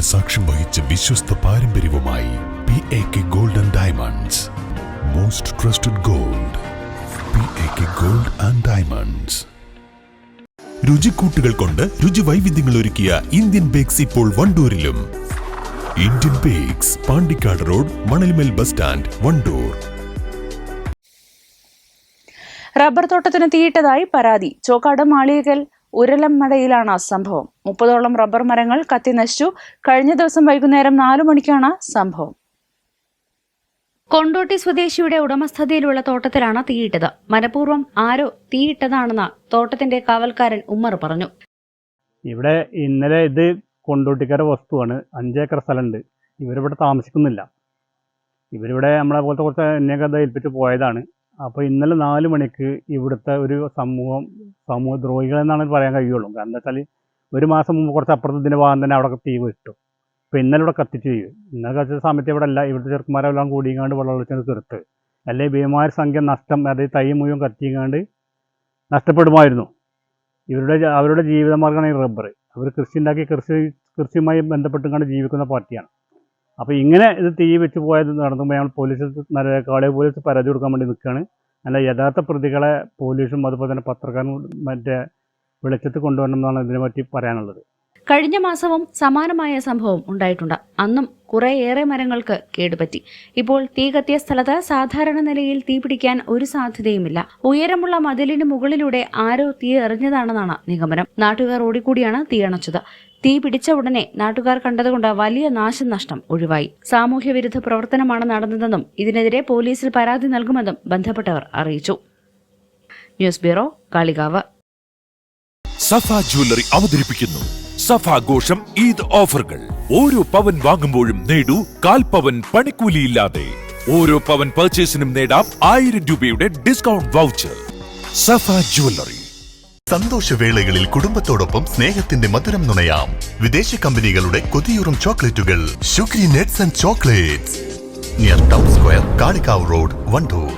സാക്ഷ്യം വഹിച്ച വിശ്വസ്ത പാരമ്പര്യവുമായി PAK Gold and Diamonds. Most trusted gold. PAK Gold and Diamonds. രുചിക്കൂട്ടുകൾ കൊണ്ട് രുചി വൈവിധ്യങ്ങൾ ഒരുക്കിയ ഇന്ത്യൻ ബേക്സ് ഇപ്പോൾ വണ്ടൂരിലും. Indian bakes, Pandikkad road, Manalmel bus stand, Wandoor. Rubber തോട്ടത്തിന് തീയിട്ടതായി പരാതി. ചോക്കാട് മാളികൽ ഉരലമ്മടയിലാണ് സംഭവം. 30ഓളം റബ്ബർ മരങ്ങൾ കത്തി നശിച്ചു. കഴിഞ്ഞ ദിവസം വൈകുന്നേരം 4 മണിക്കാണ് സംഭവം. കൊണ്ടോട്ടി സ്വദേശിയുടെ ഉടമസ്ഥതയിലുള്ള തോട്ടത്തിലാണ് തീയിട്ടത്. മനഃപൂർവ്വം ആരോ തീയിട്ടതാണെന്ന് തോട്ടത്തിന്റെ കാവൽക്കാരൻ ഉമ്മർ പറഞ്ഞു. ഇവിടെ ഇന്നലെ ഇത് കൊണ്ടോട്ടിക്കാരുടെ വസ്തുവാണ്. 5 ഏക്കർ സ്ഥലമുണ്ട്. ഇവരിവിടെ താമസിക്കുന്നില്ല. ഇവരിവിടെ നമ്മളെ പോലത്തെ കുറച്ച് എന്നെയൊക്കെ ഏൽപ്പിച്ച് പോയതാണ്. അപ്പോൾ ഇന്നലെ 4 മണിക്ക് ഇവിടുത്തെ ഒരു സമൂഹദ്രോഹികളെന്നാണ് പറയാൻ കഴിയുള്ളൂ. കാരണം എന്താ വെച്ചാൽ ഒരു മാസം മുമ്പ് കുറച്ച് അപ്പുറത്ത് ഇതിൻ്റെ ഭാഗം തന്നെ അവിടെ തീ വിട്ടു. അപ്പോൾ ഇന്നലെ ഇവിടെ കത്തിച്ച് ചെയ്യും. ഇന്നലെ കത്തിച്ച സമയത്ത് ഇവിടെ അല്ല, ഇവിടുത്തെ ചെറുക്കന്മാരെല്ലാം കൂടിയാണ്ട് വെള്ളം ഒളിച്ചത് തീർത്ത്. അല്ലെങ്കിൽ ഭീമമായ സംഖ്യ നഷ്ടം, അതായത് തൈ മുഴുവൻ കത്തിയാണ്ട് നഷ്ടപ്പെടുമായിരുന്നു. അവരുടെ ജീവിതമാർഗ്ഗമാണ് ഈ റബ്ബർ. അവർ കൃഷി ഉണ്ടാക്കി കൃഷിയുമായി ബന്ധപ്പെട്ടുകൊണ്ട് ജീവിക്കുന്ന പാർട്ടിയാണ്. അപ്പോൾ ഇങ്ങനെ ഇത് തീ വെച്ച് പോയത് നടന്നുമ്പോൾ ഞങ്ങൾ കാളിയ പോലീസ് പരാതി കൊടുക്കാൻ വേണ്ടി നിൽക്കുകയാണ്. അല്ല, യഥാർത്ഥ പ്രതികളെ പോലീസും അതുപോലെ തന്നെ പത്രക്കാരും മറ്റേ വെളിച്ചത്ത് കൊണ്ടുവരണം എന്നാണ് ഇതിനെ പറ്റി പറയാനുള്ളത്. കഴിഞ്ഞ മാസവും സമാനമായ സംഭവം ഉണ്ടായിട്ടുണ്ട്. അന്നും കുറേയേറെ മരങ്ങൾക്ക് കേടുപറ്റി. ഇപ്പോൾ തീ കത്തിയ സ്ഥലത്ത് സാധാരണ നിലയിൽ തീ പിടിക്കാൻ ഒരു സാധ്യതയുമില്ല. ഉയരമുള്ള മതിലിന് മുകളിലൂടെ ആരോ തീ എറിഞ്ഞതാണെന്നാണ് നിഗമനം. നാട്ടുകാർ ഓടിക്കൂടിയാണ് തീയണച്ചത്. തീ പിടിച്ച ഉടനെ നാട്ടുകാർ കണ്ടതുകൊണ്ട് വലിയ നാശനഷ്ടം ഒഴിവായി. സാമൂഹ്യവിരുദ്ധ പ്രവർത്തനമാണ് നടന്നതെന്നും ഇതിനെതിരെ പോലീസിൽ പരാതി നൽകുമെന്നും ബന്ധപ്പെട്ടവർ അറിയിച്ചു. News bureau, Kalikavu. Safa jewellery അവതരിപ്പിക്കുന്നു സഫാഘോഷം ഈദ് ഓഫറുകൾ. ഓരോ പവൻ വാങ്ങുമ്പോഴും നേടൂ 1/4 പവൻ പണിക്കൂലിയില്ലാതെ. ഓരോ പവൻ പർച്ചേസിനും നേടാം 1000 രൂപയുടെ ഡിസ്കൗണ്ട് വൗച്ചർ. സഫ ജ്വല്ലറി. സന്തോഷവേളകളിൽ കുടുംബത്തോടൊപ്പം സ്നേഹത്തിന്റെ മധുരം നുണയാം. വിദേശ കമ്പനികളുടെ കൊതിയൂറും ചോക്ലേറ്റുകൾ. Sugary nets and chocolates. Near town square, Kalikavu road, Wandoor.